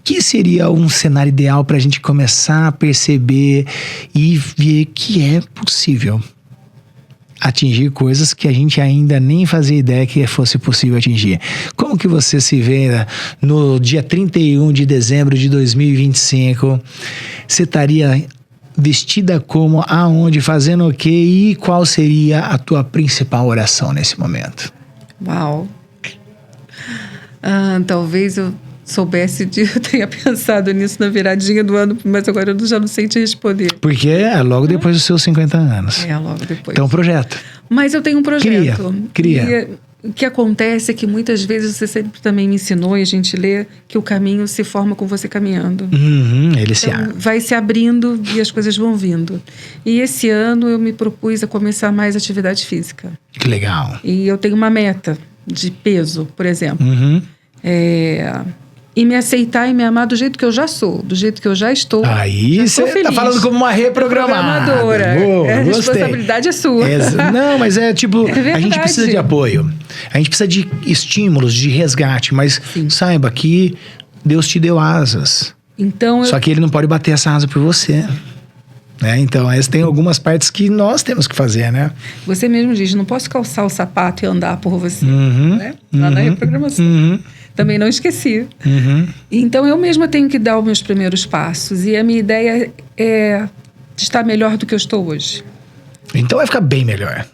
Que seria um cenário ideal para a gente começar a perceber e ver que é possível atingir coisas que a gente ainda nem fazia ideia que fosse possível atingir. Como que você se vê no dia 31 de dezembro de 2025? Você estaria vestida como, aonde, fazendo o quê? E qual seria a tua principal oração nesse momento? Uau! Talvez eu eu tenha pensado nisso na viradinha do ano, mas agora eu já não sei te responder. Porque é logo depois dos seus 50 anos. Logo depois. Então, projeto. Mas eu tenho um projeto. Cria. O que acontece é que muitas vezes você sempre também me ensinou, e a gente lê, que o caminho se forma com você caminhando. Ele se abre. Vai se abrindo e as coisas vão vindo. E esse ano eu me propus a começar mais atividade física. Que legal. E eu tenho uma meta de peso, por exemplo. E me aceitar e me amar do jeito que eu já sou, do jeito que eu já estou. Aí você tá falando como uma reprogramadora. A responsabilidade é sua. Não, mas a gente precisa de apoio. A gente precisa de estímulos, de resgate, mas saiba que Deus te deu asas. Então, só que Ele não pode bater essa asa por você. Então, tem algumas partes que nós temos que fazer, né? Você mesmo diz, não posso calçar o sapato e andar por você. Né? Lá na reprogramação. Também não esqueci. Então, eu mesma tenho que dar os meus primeiros passos. E a minha ideia é estar melhor do que eu estou hoje. Então, vai ficar bem melhor.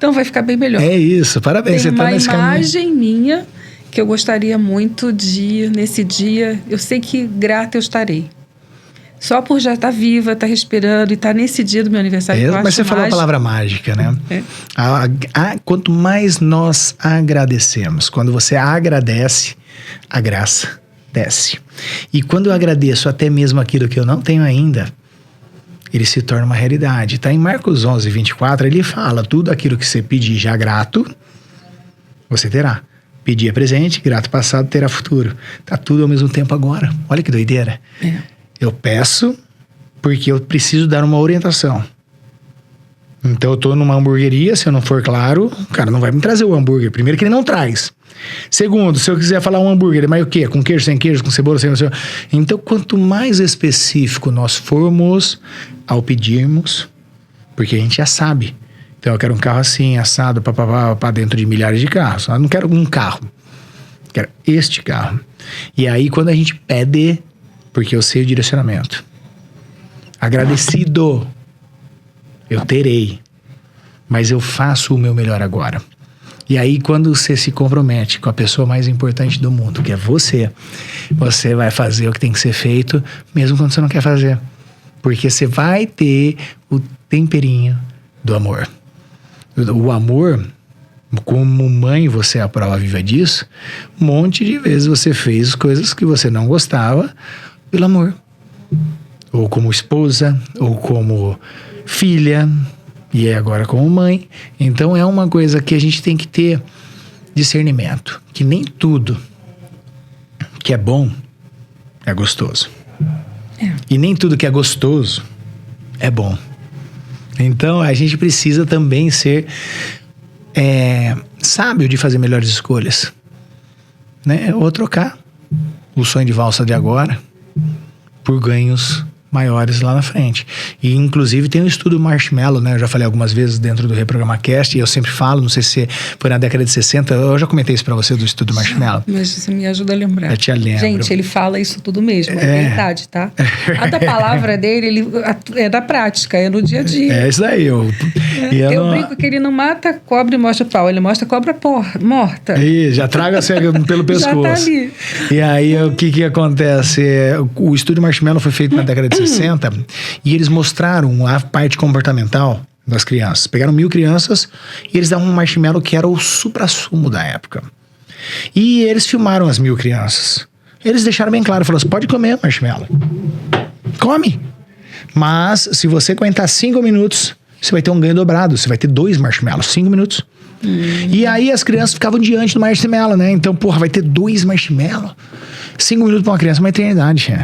É isso, parabéns. Tem você uma tá nesse imagem caminho. minha que eu gostaria muito de, nesse dia, eu sei que grata eu estarei. Só por já estar viva, estar respirando e estar nesse dia do meu aniversário. Mas você falou a palavra mágica, né? Quanto mais nós agradecemos, quando você agradece, a graça desce. E quando eu agradeço até mesmo aquilo que eu não tenho ainda, ele se torna uma realidade. Tá em Marcos 11, 24, ele fala, tudo aquilo que você pedir já grato, você terá. Pedir é presente, grato passado, terá futuro. Tá tudo ao mesmo tempo agora. Olha que doideira. Eu peço porque eu preciso dar uma orientação. Então eu tô numa hamburgueria, se eu não for claro, o cara não vai me trazer o hambúrguer. Primeiro que ele não traz. Segundo, se eu quiser falar um hambúrguer, mas o quê? Com queijo, sem queijo, com cebola, sem cebola. Então, quanto mais específico nós formos ao pedirmos, porque a gente já sabe. Então, eu quero um carro assim, assado, para dentro de milhares de carros. Eu não quero um carro. Eu quero este carro. E aí, quando a gente pede, porque eu sei o direcionamento. Agradecido, eu terei. Mas eu faço o meu melhor agora. E aí, quando você se compromete com a pessoa mais importante do mundo, que é você vai fazer o que tem que ser feito, mesmo quando você não quer fazer. Porque você vai ter o temperinho do amor. O amor, como mãe, você é a prova viva disso. Um monte de vezes você fez coisas que você não gostava pelo amor. Ou como esposa, ou como filha, e agora como mãe. Então é uma coisa que a gente tem que ter discernimento. Que nem tudo que é bom é gostoso. E nem tudo que é gostoso é bom. Então a gente precisa também ser sábio de fazer melhores escolhas. Né? Ou trocar o sonho de valsa de agora por ganhos maiores lá na frente. E inclusive tem um estudo Marshmallow, né? Eu já falei algumas vezes dentro do Reprograma Cast, e eu sempre falo, não sei se foi na década de 60, eu já comentei isso pra você do estudo Marshmallow. Mas você me ajuda a lembrar. Eu te lembro. Gente, ele fala isso tudo mesmo, é verdade, tá? A da palavra dele, é da prática, é no dia a dia. É isso aí. Eu brinco que ele não mata cobra e mostra pau, ele mostra cobra morta. E já traga a cega pelo pescoço. Já tá ali. E aí, o que acontece? O estúdio Marshmallow foi feito na década de 60 e eles mostraram a parte comportamental das crianças. Pegaram 1000 crianças e eles davam um marshmallow que era o suprassumo da época. E eles filmaram as 1000 crianças. Eles deixaram bem claro, falaram assim, pode comer marshmallow. Come. Mas, se você aguentar 5 minutos, você vai ter um ganho dobrado. Você vai ter 2 marshmallows, 5 minutos. E aí as crianças ficavam diante do marshmallow, né? Então, vai ter 2 marshmallows. 5 minutos pra uma criança é uma eternidade.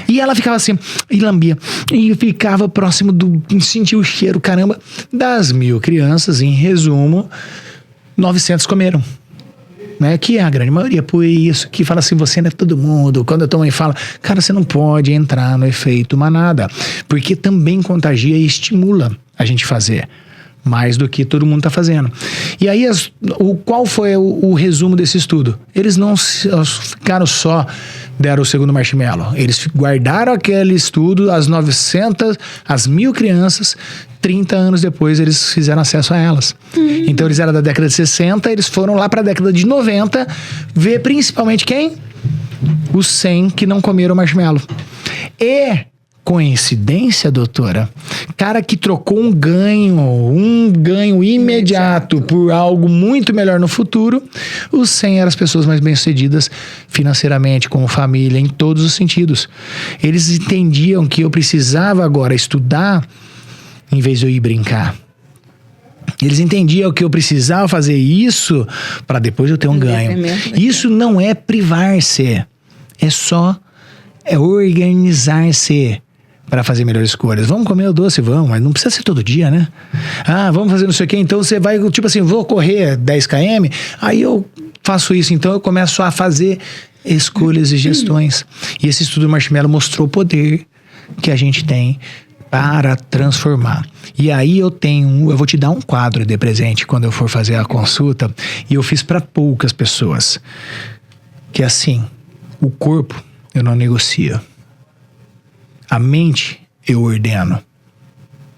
E ela ficava assim, e lambia. E ficava próximo sentia o cheiro, caramba. Das 1000 crianças, em resumo, 900 comeram. Né? Que é a grande maioria. Por isso que fala assim, você não é todo mundo. Quando a tua mãe fala, cara, você não pode entrar no efeito manada. Porque também contagia e estimula a gente fazer mais do que todo mundo está fazendo. E aí, qual foi o resumo desse estudo? Eles não ficaram só, deram o segundo marshmallow. Eles guardaram aquele estudo, as 1000 crianças, 30 anos depois eles fizeram acesso a elas. Então eles eram da década de 60, eles foram lá para a década de 90, ver principalmente quem? Os 100 que não comeram marshmallow. Coincidência, doutora? Cara que trocou um ganho imediato por algo muito melhor no futuro, os 100 eram as pessoas mais bem-sucedidas financeiramente, como família, em todos os sentidos. Eles entendiam que eu precisava agora estudar em vez de eu ir brincar. Eles entendiam que eu precisava fazer isso para depois eu ter um ganho. Isso não é privar-se, é organizar-se para fazer melhores escolhas. Vamos comer o doce, vamos, mas não precisa ser todo dia, né? Vamos fazer não sei o quê, então você vai, tipo assim, vou correr 10 km, aí eu faço isso, então eu começo a fazer escolhas e gestões. E esse estudo do Marshmallow mostrou o poder que a gente tem para transformar. E aí eu vou te dar um quadro de presente quando eu for fazer a consulta, e eu fiz para poucas pessoas, que é assim, o corpo eu não negocio. A mente eu ordeno.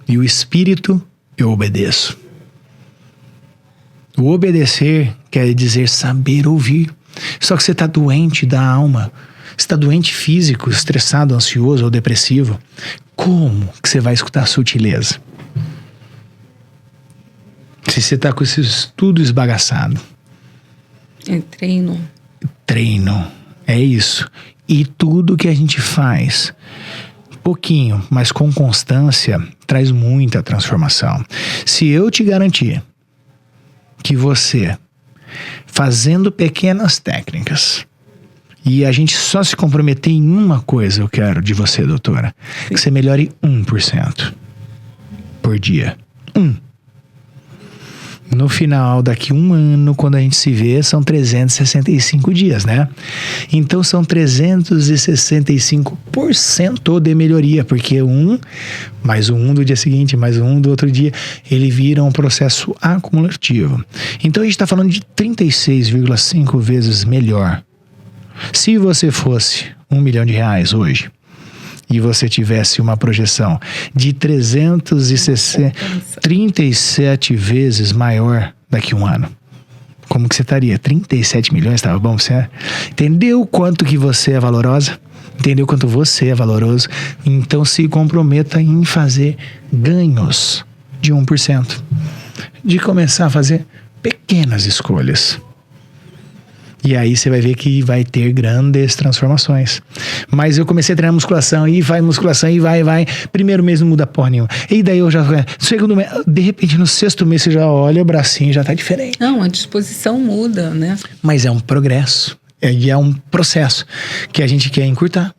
E o espírito eu obedeço. O obedecer quer dizer saber ouvir. Só que você está doente da alma. Você está doente físico, estressado, ansioso ou depressivo. Como que você vai escutar a sutileza? Se você está com esse estudo esbagaçado. É treino. Treino. É isso. E tudo que a gente faz, pouquinho, mas com constância, traz muita transformação. Se eu te garantir que você, fazendo pequenas técnicas, e a gente só se comprometer em uma coisa, eu quero de você, doutora, que você melhore 1% por dia. No final, daqui 1 ano, quando a gente se vê, são 365 dias, né? Então, são 365% de melhoria, porque mais um do dia seguinte, mais um do outro dia, ele vira um processo acumulativo. Então, a gente está falando de 36,5 vezes melhor. Se você fosse R$1 milhão hoje, e você tivesse uma projeção de 337 vezes maior daqui a 1 ano, como que você estaria? 37 milhões, estava bom? Você entendeu quanto que você é valorosa? Entendeu quanto você é valoroso? Então se comprometa em fazer ganhos de 1%. De começar a fazer pequenas escolhas. E aí você vai ver que vai ter grandes transformações. Mas eu comecei a treinar musculação, e vai. Primeiro mês não muda porra nenhuma. E daí eu já... Segundo mês, de repente no 6º mês você já olha o bracinho, já tá diferente. Não, a disposição muda, né? Mas é um progresso. E é um processo que a gente quer encurtar.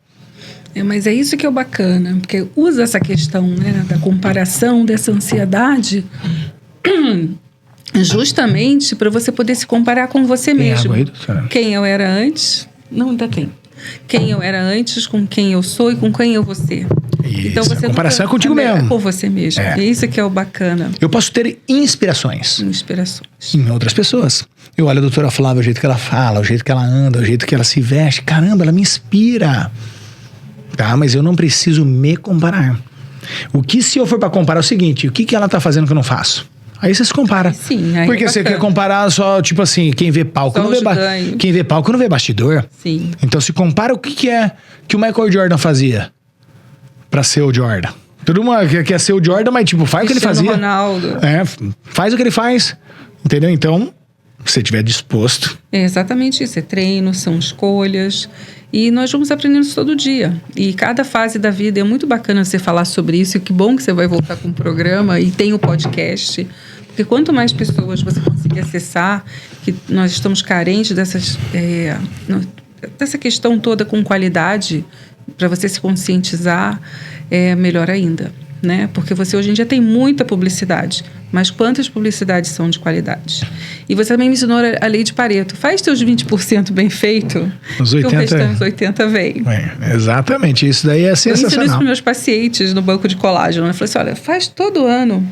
Mas é isso que é o bacana. Porque usa essa questão, né, da comparação, dessa ansiedade... justamente para você poder se comparar com você mesmo. Quem eu era antes, não ainda tem. Quem eu era antes, com quem eu sou e com quem eu vou ser. Isso, então você a comparação é contigo mesmo. É com você mesmo. É isso que é o bacana. Eu posso ter inspirações em outras pessoas. Eu olho a doutora Flávia, o jeito que ela fala, o jeito que ela anda, o jeito que ela se veste. Caramba, ela me inspira. Tá, mas eu não preciso me comparar. O que se eu for para comparar é o seguinte, o que ela tá fazendo que eu não faço? Aí você se compara. Sim, aí porque você quer comparar só, tipo assim, quem vê palco não vê quem vê palco não vê bastidor. Sim. Então se compara o que é que o Michael Jordan fazia pra ser o Jordan. Todo mundo quer ser o Jordan, mas tipo, faz o que ele fazia. Ronaldo. Faz o que ele faz. Entendeu? Então, se você estiver disposto. É exatamente isso. É treino, são escolhas. E nós vamos aprendendo isso todo dia. E cada fase da vida é muito bacana você falar sobre isso. E que bom que você vai voltar com o programa e tem o podcast. Porque quanto mais pessoas você conseguir acessar, que nós estamos carentes dessa questão toda com qualidade, para você se conscientizar, é melhor ainda. Né? Porque você hoje em dia tem muita publicidade, mas quantas publicidades são de qualidade? E você também me ensinou a lei de Pareto. Faz teus 20% bem feito, os 80, que o restante 80 vem. Exatamente, isso daí é sensacional. Eu ensino isso para meus pacientes no banco de colágeno. Eu falei assim, olha, faz todo ano.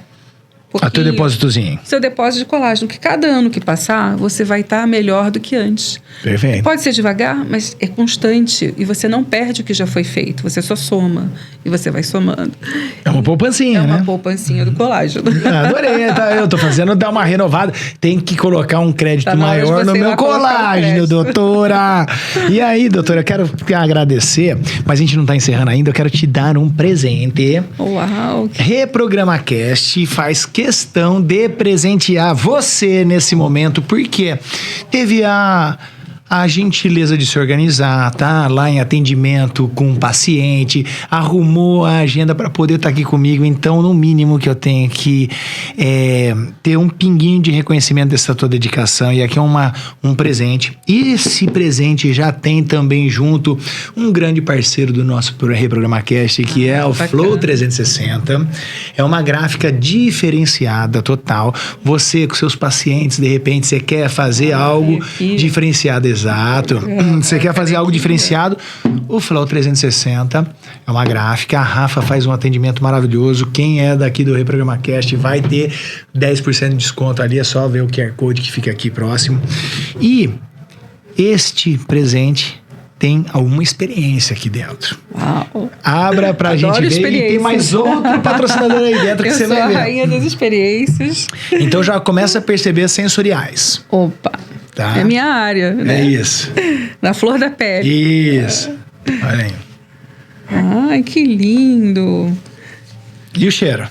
A teu depósitozinho. Seu depósito de colágeno, que cada ano que passar, você vai estar melhor do que antes. Perfeito. Pode ser devagar, mas é constante. E você não perde o que já foi feito. Você só soma. E você vai somando. É uma poupancinha, né? É uma poupancinha do colágeno. Adorei, tá? Eu tô fazendo dar uma renovada. Tem que colocar um crédito maior no meu colágeno, doutora. E aí, doutora, eu quero agradecer, mas a gente não tá encerrando ainda. Eu quero te dar um presente. Uau! Reprograma Cast faz questão de presentear você nesse momento, porque teve a gentileza de se organizar, tá? Lá em atendimento com o paciente, arrumou a agenda para poder estar aqui comigo. Então, no mínimo que eu tenho que ter um pinguinho de reconhecimento dessa tua dedicação. E aqui é um presente. E esse presente já tem também junto um grande parceiro do nosso Reprograma Cast, que é o Flow 360. É uma gráfica diferenciada total. Você, com seus pacientes, de repente, você quer fazer algo diferenciado. Exato. Você quer fazer algo diferenciado? O Flow 360 é uma gráfica. A Rafa faz um atendimento maravilhoso. Quem é daqui do Reprograma Cast vai ter 10% de desconto ali. É só ver o QR Code que fica aqui próximo. E este presente tem alguma experiência aqui dentro. Uau. Abra pra gente ver. E tem mais outro patrocinador aí dentro que você vai ver. Eu sou a rainha das experiências. Então já começa a perceber sensoriais. Opa. Tá. É minha área, né? É isso. Na flor da pele. Isso. Olha aí. Ai, que lindo. E o cheiro?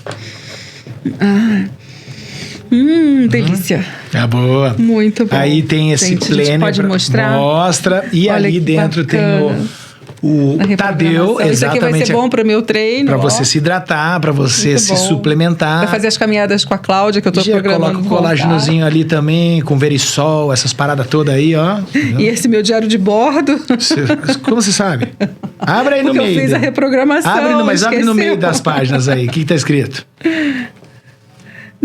Delícia. É boa. Muito bom. Aí tem esse planner. Pode mostrar? Mostra. E olha ali dentro bacana. Tem o Tadeu, exatamente. Isso aqui vai ser bom para o meu treino. Para você se hidratar, para você muito se bom. Suplementar. Vai fazer as caminhadas com a Cláudia, que eu tô programando. Coloca o colágenozinho ali também, com Verisol, essas paradas todas aí, ó. E esse meu diário de bordo. Como você sabe? Abre aí no meio. Eu fiz a reprogramação. Abre no meio das páginas aí. O que tá escrito?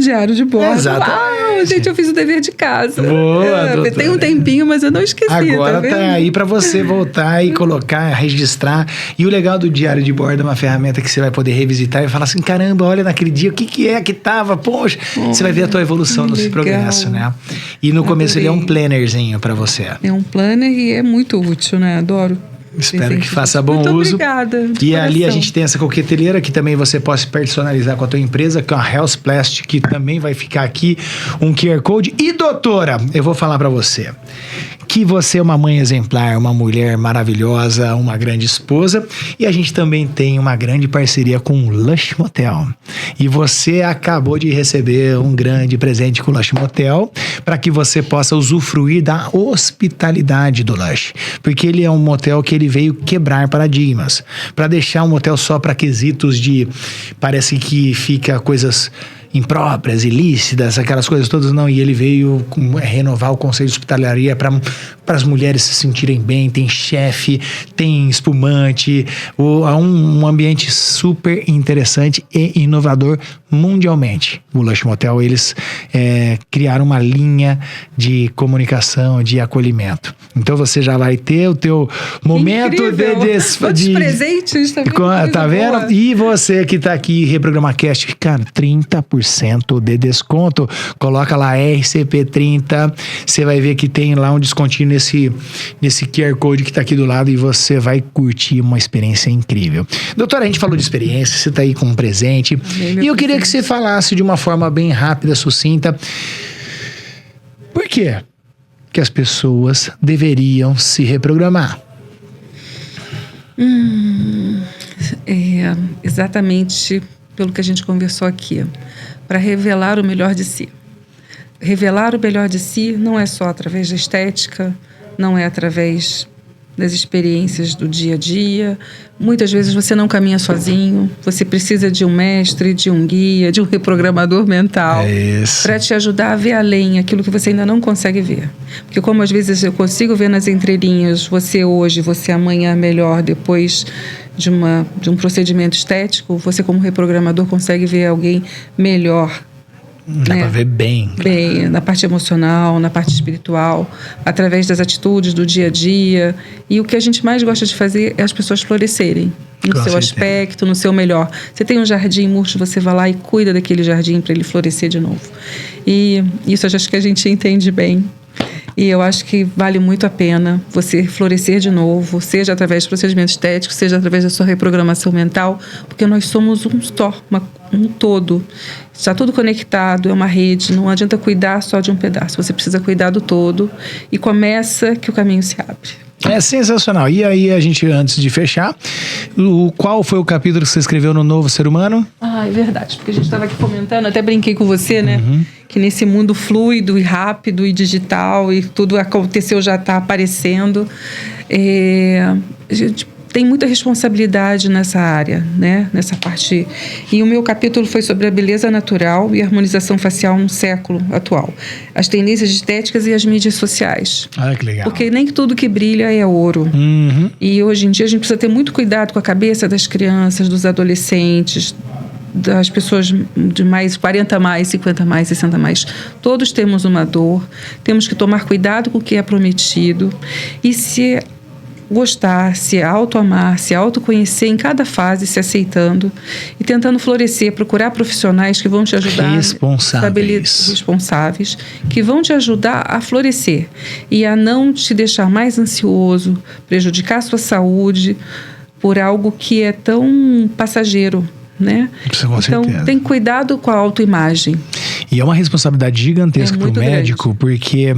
Diário de bordo. Exatamente. Gente, eu fiz o dever de casa. Boa, tem um tempinho, mas eu não esqueci. Agora tá aí pra você voltar e colocar, registrar. E o legal do diário de bordo é uma ferramenta que você vai poder revisitar e falar assim, caramba, olha naquele dia, o que é que tava? Poxa, você vai ver a tua evolução no seu progresso, né? E no começo ele é um plannerzinho pra você. É um planner e é muito útil, né? Adoro. Espero que faça bom muito uso. Obrigada. E ali a gente tem essa coqueteleira que também você pode personalizar com a tua empresa, com a Health Plastic, que também vai ficar aqui um QR Code. E doutora, eu vou falar pra você que você é uma mãe exemplar, uma mulher maravilhosa, uma grande esposa, e a gente também tem uma grande parceria com o Lush Motel. E você acabou de receber um grande presente com o Lush Motel para que você possa usufruir da hospitalidade do Lush, porque ele é um motel que ele veio quebrar paradigmas, para deixar um motel só para quesitos de parece que fica coisas impróprias, ilícitas, aquelas coisas todas, não. E ele veio renovar o conceito de hospitalaria para as mulheres se sentirem bem. Tem chefe, tem espumante, um ambiente super interessante e inovador mundialmente. O Lush Motel, eles criaram uma linha de comunicação, de acolhimento. Então você já vai ter o teu momento de presentes também. Tá vendo? Boa. E você que tá aqui, Reprograma Cast, cara, 30% de desconto. Coloca lá RCP30, você vai ver que tem lá um descontinho nesse QR Code que tá aqui do lado e você vai curtir uma experiência incrível. Doutora, a gente falou de experiência, você tá aí com um presente. E eu queria que você falasse de uma forma bem rápida, sucinta. Por quê que as pessoas deveriam se reprogramar? Exatamente pelo que a gente conversou aqui, para revelar o melhor de si. Revelar o melhor de si não é só através da estética, não é através das experiências do dia a dia. Muitas vezes você não caminha sozinho, você precisa de um mestre, de um guia, de um reprogramador mental para te ajudar a ver além aquilo que você ainda não consegue ver. Porque como às vezes eu consigo ver nas entrelinhas, você hoje, você amanhã melhor, depois de um procedimento estético, você como reprogramador consegue ver alguém melhor. Dá pra ver bem. Bem, na parte emocional, na parte espiritual, através das atitudes do dia a dia. E o que a gente mais gosta de fazer é as pessoas florescerem no seu aspecto, no seu melhor. Você tem um jardim murcho, você vai lá e cuida daquele jardim para ele florescer de novo. E isso eu acho que a gente entende bem. E eu acho que vale muito a pena você florescer de novo, seja através de procedimentos estéticos, seja através da sua reprogramação mental, porque nós somos um todo. Está tudo conectado, é uma rede, não adianta cuidar só de um pedaço, você precisa cuidar do todo e começa que o caminho se abre. É sensacional. E aí, a gente, antes de fechar, qual foi o capítulo que você escreveu no Novo Ser Humano? É verdade, porque a gente estava aqui comentando, até brinquei com você, né? Que nesse mundo fluido e rápido e digital e tudo aconteceu, já está aparecendo. A gente tem muita responsabilidade nessa área, né? Nessa parte. E o meu capítulo foi sobre a beleza natural e a harmonização facial no século atual. As tendências estéticas e as mídias sociais. Que legal. Porque nem tudo que brilha é ouro. E hoje em dia a gente precisa ter muito cuidado com a cabeça das crianças, dos adolescentes, das pessoas de mais 40 mais, 50 mais, 60 mais. Todos temos uma dor. Temos que tomar cuidado com o que é prometido. E se gostar, se auto-amar, se autoconhecer em cada fase, se aceitando e tentando florescer, procurar profissionais que vão te ajudar. Responsáveis, que vão te ajudar a florescer e a não te deixar mais ansioso, prejudicar a sua saúde por algo que é tão passageiro, né? Com certeza. Tem cuidado com a autoimagem. E é uma responsabilidade gigantesca para o médico, porque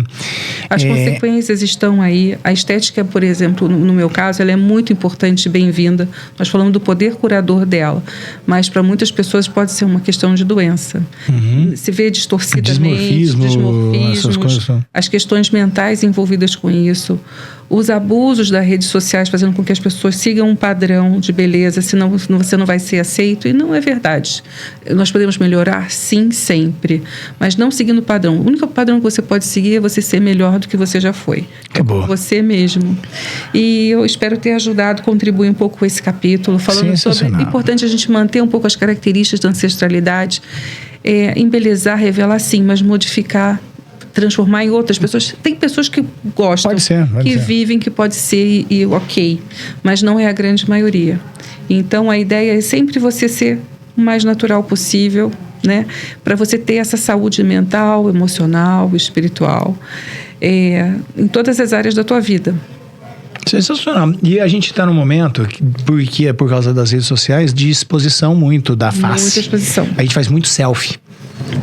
as consequências estão aí. A estética, por exemplo, no meu caso, ela é muito importante e bem-vinda. Nós falamos do poder curador dela, mas para muitas pessoas pode ser uma questão de doença. Se vê distorcidamente, dismorfismos, as questões mentais envolvidas com isso, os abusos das redes sociais fazendo com que as pessoas sigam um padrão de beleza, senão você não vai ser aceito, e não é verdade. Nós podemos melhorar, sim, sempre, mas não seguindo o padrão. O único padrão que você pode seguir é você ser melhor do que você já foi. Acabou. É você mesmo. E eu espero ter ajudado, contribuir um pouco com esse capítulo, falando sobre... É importante a gente manter um pouco as características da ancestralidade. embelezar, revelar sim, mas modificar, transformar em outras pessoas. Tem pessoas que gostam, Pode ser. vivem, que pode ser e ok, mas não é a grande maioria. Então, a ideia é sempre você ser o mais natural possível, né? Para você ter essa saúde mental, emocional, espiritual, em todas as áreas da tua vida. Sensacional. E a gente está num momento, porque é por causa das redes sociais, de exposição muito da face. Muita exposição. A gente faz muito selfie.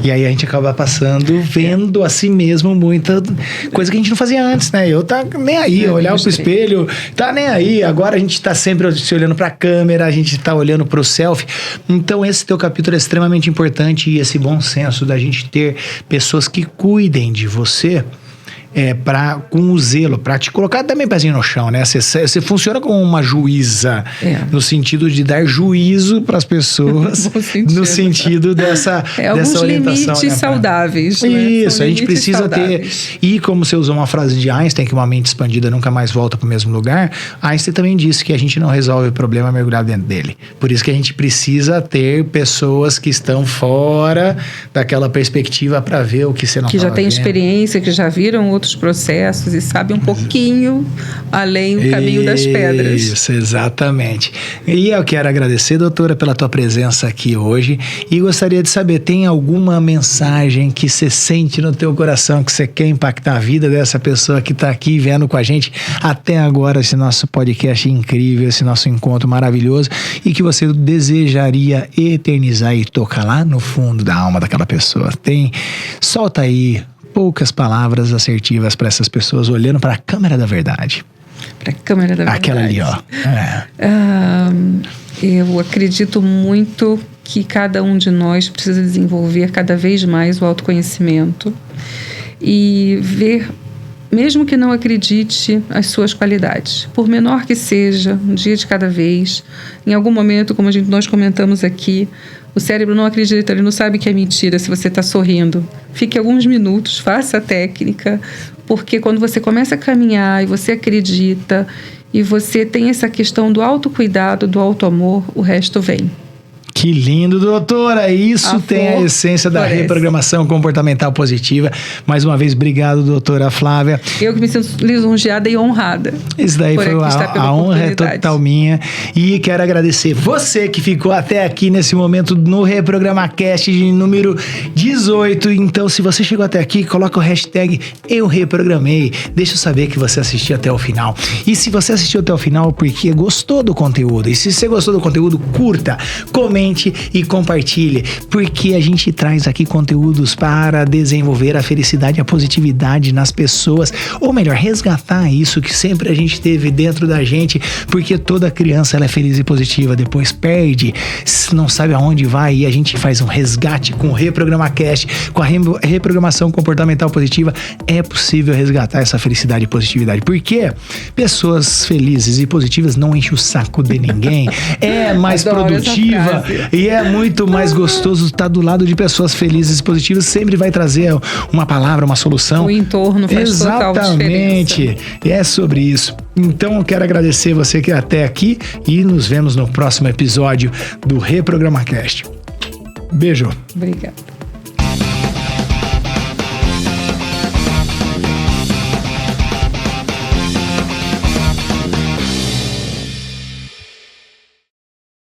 E aí a gente acaba passando, vendo a si mesmo muita coisa que a gente não fazia antes, né? Eu tá nem aí, eu olhava pro espelho, tá nem aí. Agora a gente tá sempre se olhando pra câmera, a gente tá olhando pro selfie. Então esse teu capítulo é extremamente importante, e esse bom senso da gente ter pessoas que cuidem de você, com o zelo, para te colocar também pezinho no chão, né? Você funciona como uma juíza, no sentido de dar juízo para as pessoas, no sentido dessa alguns orientação. Limites saudáveis. Isso, a gente precisa ter. E como você usou uma frase de Einstein, que uma mente expandida nunca mais volta para o mesmo lugar, Einstein também disse que a gente não resolve o problema mergulhado dentro dele. Por isso que a gente precisa ter pessoas que estão fora daquela perspectiva para ver o que você não que já tem vendo. Experiência, que já viram outros processos e sabe um pouquinho além do caminho das pedras. Isso, exatamente. E eu quero agradecer, doutora, pela tua presença aqui hoje, e gostaria de saber, tem alguma mensagem que você sente no teu coração, que você quer impactar a vida dessa pessoa que está aqui vendo com a gente até agora, esse nosso podcast incrível, esse nosso encontro maravilhoso, e que você desejaria eternizar e tocar lá no fundo da alma daquela pessoa? Solta aí poucas palavras assertivas para essas pessoas olhando para a câmera da verdade. Para a câmera da verdade. Aquela ali, ó. Eu acredito muito que cada um de nós precisa desenvolver cada vez mais o autoconhecimento e ver, mesmo que não acredite, as suas qualidades. Por menor que seja, um dia de cada vez. Em algum momento, como nós comentamos aqui, o cérebro não acredita, ele não sabe que é mentira se você está sorrindo. Fique alguns minutos, faça a técnica, porque quando você começa a caminhar e você acredita e você tem essa questão do autocuidado, do autoamor, o resto vem. Que lindo, doutora! Isso tem a essência da reprogramação comportamental positiva. Mais uma vez, obrigado, doutora Flávia. Eu que me sinto lisonjeada e honrada. Isso daí foi a honra é total minha. E quero agradecer você que ficou até aqui nesse momento no ReprogramaCast de número 18. Então, se você chegou até aqui, coloca o hashtag #EuReprogramei. Deixa eu saber que você assistiu até o final. E se você assistiu até o final porque gostou do conteúdo, e se você gostou do conteúdo, curta, comente e compartilhe, porque a gente traz aqui conteúdos para desenvolver a felicidade e a positividade nas pessoas, ou melhor, resgatar isso que sempre a gente teve dentro da gente, porque toda criança ela é feliz e positiva, depois perde, não sabe aonde vai, e a gente faz um resgate com o ReprogramaCast, com a reprogramação comportamental positiva. É possível resgatar essa felicidade e positividade, porque pessoas felizes e positivas não enchem o saco de ninguém, é mais produtiva. E é muito mais gostoso estar do lado de pessoas felizes e positivas. Sempre vai trazer uma palavra, uma solução. O entorno faz total diferença. Exatamente. E é sobre isso. Então eu quero agradecer você que é até aqui e nos vemos no próximo episódio do ReprogramaCast. Beijo. Obrigada.